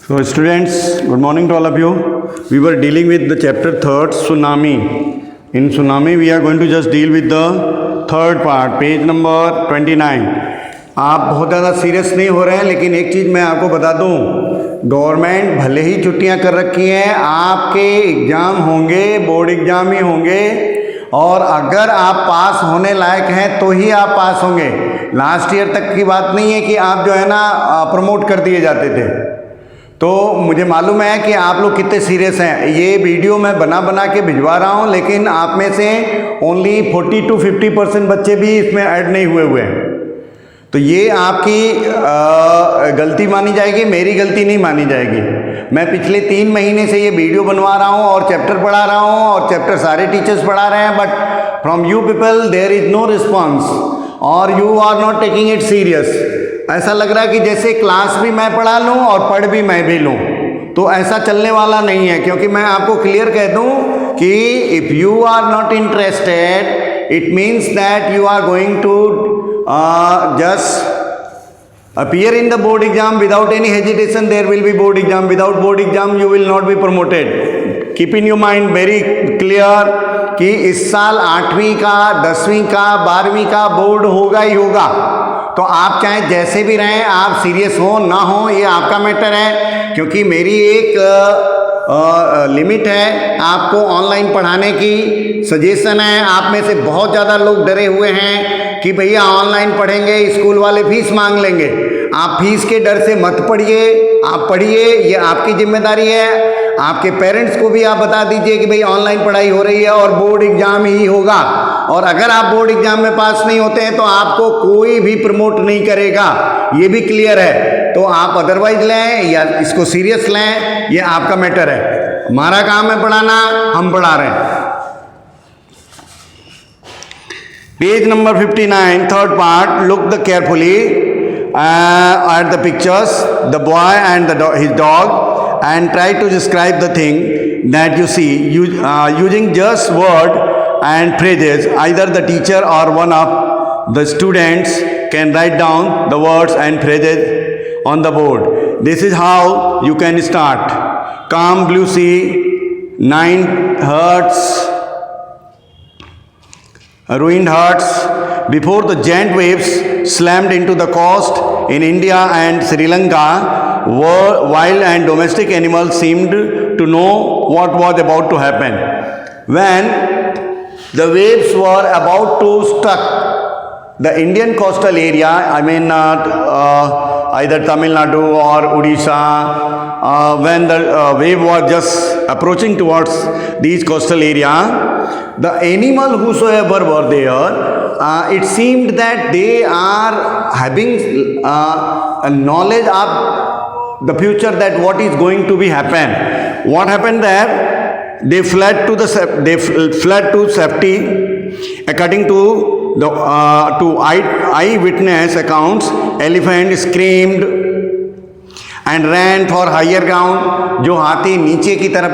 So students, good morning to all of you. We were dealing with the chapter 3rd, tsunami. In tsunami we are going to just deal with the third part, page number 29. आप बहुत ज़्यादा serious नहीं हो रहे हैं, लेकिन एक चीज़ मैं आपको बता दूं, गवर्नमेंट भले ही छुट्टियां कर रखी हैं, आपके एग्ज़ाम होंगे, बोर्ड एग्ज़ाम ही होंगे, और अगर आप पास होने लायक हैं तो ही आप पास होंगे। लास्ट ईयर तक की बात नहीं है कि आप जो है ना प्रमोट कर दिए जाते थे। तो मुझे मालूम है कि आप लोग कितने सीरियस हैं। ये वीडियो मैं बना के भिजवा रहा हूँ, लेकिन आप में से ओनली 40 to 50% बच्चे भी इसमें ऐड नहीं हुए हैं। तो ये आपकी गलती मानी जाएगी, मेरी गलती नहीं मानी जाएगी। मैं पिछले 3 महीने से ये वीडियो बनवा रहा हूँ और चैप्टर पढ़ा रहा हूँ, और चैप्टर सारे टीचर्स पढ़ा रहे हैं, but from you people there is no response और you are not taking it serious. ऐसा लग रहा है कि जैसे क्लास भी मैं पढ़ा लूँ और पढ़ भी मैं भी लूँ, तो ऐसा चलने वाला नहीं है। क्योंकि मैं आपको क्लियर कह दूँ कि if you are not interested, it means that you are going to just appear in the board exam without any hesitation. There will be board exam. Without board exam you will not be promoted. Keep in your mind very clear कि इस साल 8वीं का, 10वीं का, 12वीं का board होगा ही होगा। तो आप चाहे जैसे भी रहें, आप सीरियस हो ना हो, ये आपका मैटर है। क्योंकि मेरी एक लिमिट है आपको ऑनलाइन पढ़ाने की। सजेशन है, आप में से बहुत ज़्यादा लोग डरे हुए हैं कि भैया ऑनलाइन पढ़ेंगे, स्कूल वाले फीस मांग लेंगे। आप फीस के डर से मत पढ़िए, आप पढ़िए, ये आपकी जिम्मेदारी है। आपके पेरेंट्स को भी आप बता दीजिए कि भाई ऑनलाइन पढ़ाई हो रही है और बोर्ड एग्ज़ाम ही होगा, और अगर आप बोर्ड एग्ज़ाम में पास नहीं होते हैं तो आपको कोई भी प्रमोट नहीं करेगा, ये भी क्लियर है। तो आप अदरवाइज लें या इसको सीरियस लें, ये आपका मैटर है। हमारा काम है पढ़ाना, हम पढ़ा रहे हैं। Page number 59, third part. Look the carefully at the pictures, the boy and his dog, and try to describe the thing that you see using just word and phrases. Either the teacher or one of the students can write down the words and phrases on the board. This is how you can start. Calm blue sea, 9 hertz, ruined hearts. Before the giant waves slammed into the coast in India and Sri Lanka, wild and domestic animals seemed to know what was about to happen. When the waves were about to struck the Indian coastal area, I mean either Tamil Nadu or Odisha, when the wave was just approaching towards these coastal area, the animal whosoever were there, it seemed that they are having a knowledge of the future, that what is going to be happen. What happened there? They fled to safety. According to the eyewitness accounts, elephant screamed and ran for higher ground. जो हाथी नीचे की तरफ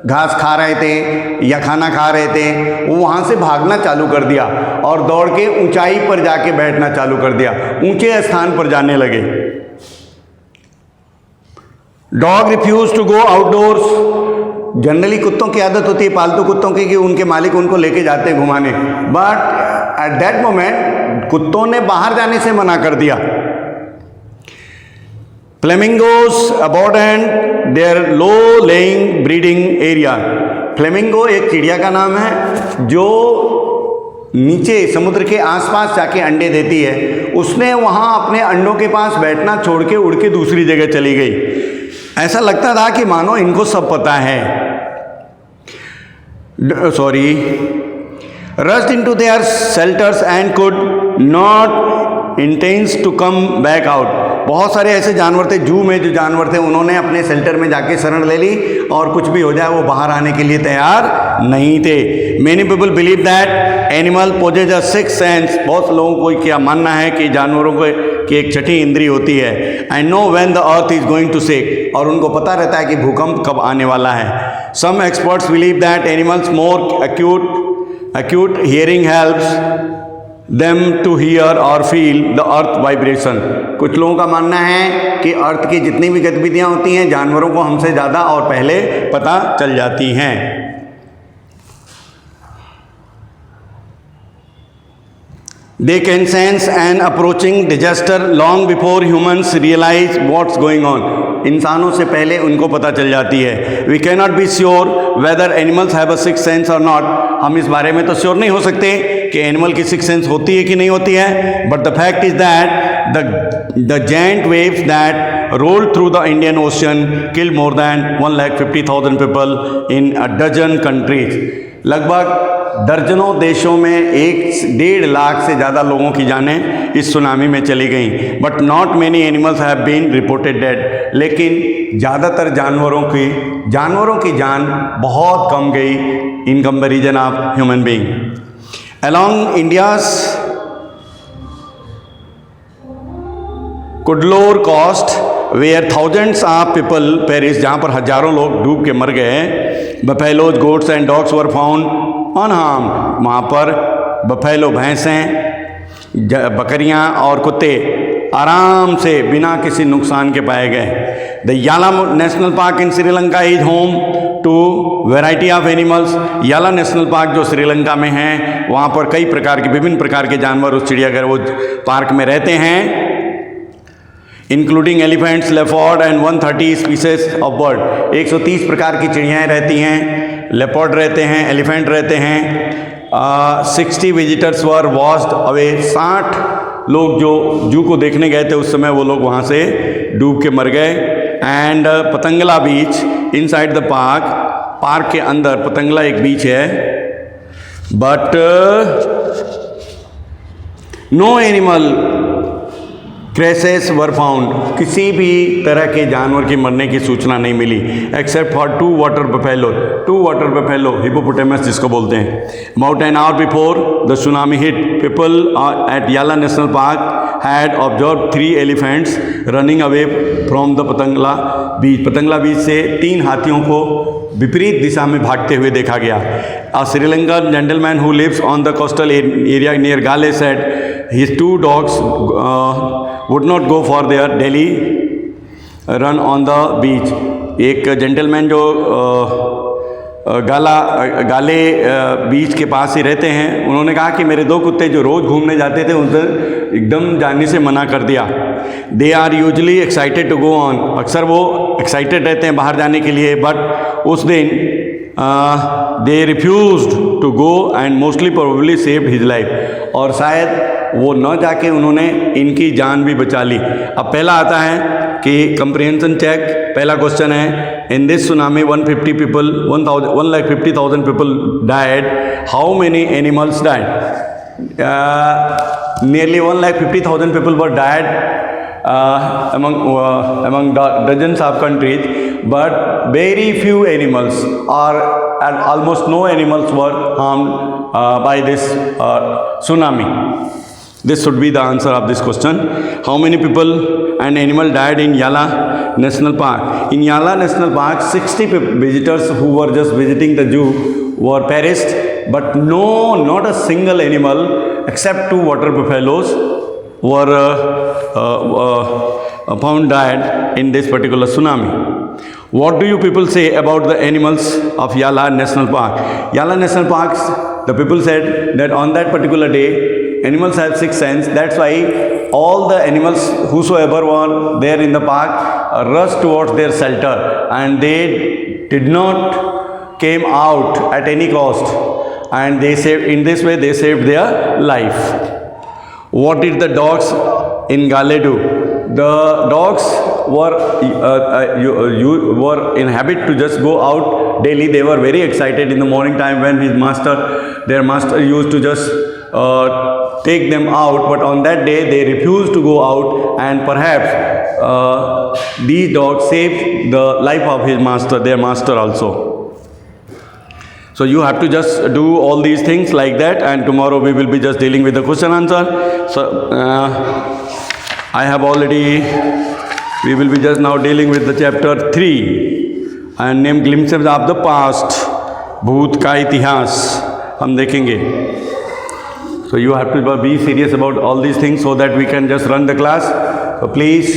घास खा रहे थे या खाना खा रहे थे, वो वहाँ से भागना चालू कर दिया और दौड़ के ऊंचाई पर जाके बैठना चालू कर दिया, ऊंचे स्थान पर जाने लगे। Dog refuse to go outdoors. Generally कुत्तों की आदत होती है, पालतू कुत्तों की, कि उनके मालिक उनको लेके जाते हैं घुमाने, बट एट दैट मोमेंट कुत्तों ने बाहर जाने से मना कर दिया। Flamingos abandoned their low-lying breeding area. Flamingo एक चिड़िया का नाम है जो नीचे समुद्र के आसपास जाके अंडे देती है। उसने वहाँ अपने अंडों के पास बैठना छोड़ के उड़ के दूसरी जगह चली गई। ऐसा लगता था कि मानो इनको सब पता है। Rushed into their shelters and could not intends to come back out. बहुत सारे ऐसे जानवर थे, जू में जो जानवर थे, उन्होंने अपने शेल्टर में जाके शरण ले ली और कुछ भी हो जाए वो बाहर आने के लिए तैयार नहीं थे। Many people believe that animal possess a sixth sense. बहुत लोगों को क्या मानना है कि जानवरों को की एक छठी इंद्री होती है। And know when the earth is going to shake. और उनको पता रहता है कि भूकंप कब आने वाला है। Some experts believe that animals more acute hearing helps them to hear or feel the earth vibration. कुछ लोगों का मानना है कि अर्थ की जितनी भी गतिविधियां होती हैं जानवरों को हमसे ज़्यादा और पहले पता चल जाती हैं. They can sense an approaching disaster long before humans realize what's going on. इंसानों से पहले उनको पता चल जाती है. We cannot be sure whether animals have a sixth sense or not. हम इस बारे में तो श्योर नहीं हो सकते कि एनिमल की सिक्स सेंस होती है कि नहीं होती है. But the fact is that the giant waves that rolled through the Indian Ocean killed more than 1,50,000 people in a dozen countries. लगभग दर्जनों देशों में 1.5 लाख से ज़्यादा लोगों की जानें इस सुनामी में चली गईं. But not many animals have been reported dead. लेकिन ज़्यादातर जानवरों की जान बहुत कम गई in comparison of human being. Along India's Cuddalore coast where thousands of people perish, जहाँ पर हजारों लोग डूब के मर गए. Buffaloes, goats and dogs were found unharmed. वहाँ पर बफेलो, भैंसें, बकरियाँ और कुत्ते आराम से बिना किसी नुकसान के पाए गए. The Yala national park in Sri Lanka is home to variety of animals. Yala national park जो श्रीलंका में है वहाँ पर कई प्रकार के विभिन्न प्रकार के जानवर उस चिड़ियाघर वो पार्क में रहते हैं. Including elephants, leopard and 130 species of bird. 130 प्रकार की चिड़ियाँ रहती हैं, लेपर्ड रहते हैं, एलिफेंट रहते हैं. 60 विजिटर्स वर वॉश्ड अवे. 60 लोग जो जू को देखने गए थे उस समय वो लोग वहाँ से डूब के मर गए. And Patanangala beach inside the park के अंदर पतंगला एक बीच है. But no animal carcasses were found. किसी भी तरह के जानवर की मरने की सूचना नहीं मिली except for 2 water buffalo hippopotamus जिसको बोलते हैं. About an hour before the tsunami hit, people at Yala national park had observe 3 elephants running away from the Patanangala beach. Patanangala beach से 3 हाथियों को विपरीत दिशा में भागते हुए देखा गया. A Sri Lankan gentleman who lives on the coastal area near Gale said his 2 dogs would not go for their daily run on the beach. एक जेंटलमैन जो गाले बीच के पास ही रहते हैं, उन्होंने कहा कि मेरे 2 कुत्ते जो रोज़ घूमने जाते थे उनसे एकदम जाने से मना कर दिया. They are usually excited to go on. अक्सर वो एक्साइटेड रहते हैं बाहर जाने के लिए. बट उस दिन they refused to go and mostly probably saved his life. और शायद वो न जाके उन्होंने इनकी जान भी बचा ली. अब पहला आता है कि कंप्रिहेंशन चेक. पहला क्वेश्चन है, in this tsunami 150,000 people died. How many animals died? Nearly 150,000 people were died among dozens of countries, but very few animals and almost no animals were harmed by this tsunami. This should be the answer of this question. How many people and animal died in Yala National Park? In Yala National Park, 60 visitors who were just visiting the zoo were perished, but not a single animal except 2 water buffaloes were found dead in this particular tsunami. What do you people say about the animals of Yala National Park? Yala National Parks, the people said that on that particular day, animals have 6 sense. That's why all the animals whosoever were there in the park rushed towards their shelter, and they did not came out at any cost, and they saved, in this way they saved their life. What did the dogs in Gale do? The dogs were in habit to just go out daily. They were very excited in the morning time when their master used to just take them out, but on that day they refused to go out, and perhaps these dogs saved the life of their master also. So you have to just do all these things like that, and tomorrow we will be just dealing with the question answer. So we will be just now dealing with the chapter 3 and named Glimpses of the Past. भूत का इतिहास हम देखेंगे. So you have to be serious about all these things so that we can just run the class. So please,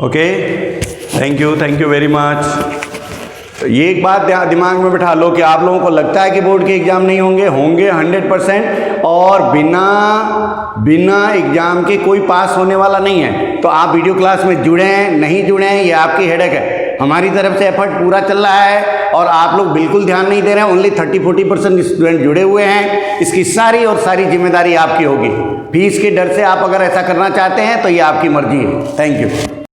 okay? Thank you very much. ये एक बात दिमाग में बिठा लो कि आप लोगों को लगता है कि बोर्ड के एग्ज़ाम नहीं होंगे, होंगे 100%, और बिना एग्ज़ाम के कोई पास होने वाला नहीं है। तो आप वीडियो क्लास में जुड़े हैं नहीं जुड़े हैं ये आपकी हेडेक है। हमारी तरफ से एफर्ट पूरा चल रहा है और आप लोग बिल्कुल ध्यान नहीं दे रहे हैं। ओनली 30-40% स्टूडेंट जुड़े हुए हैं। इसकी सारी जिम्मेदारी आपकी होगी। फीस के डर से आप अगर ऐसा करना चाहते हैं तो ये आपकी मर्जी है। Thank you.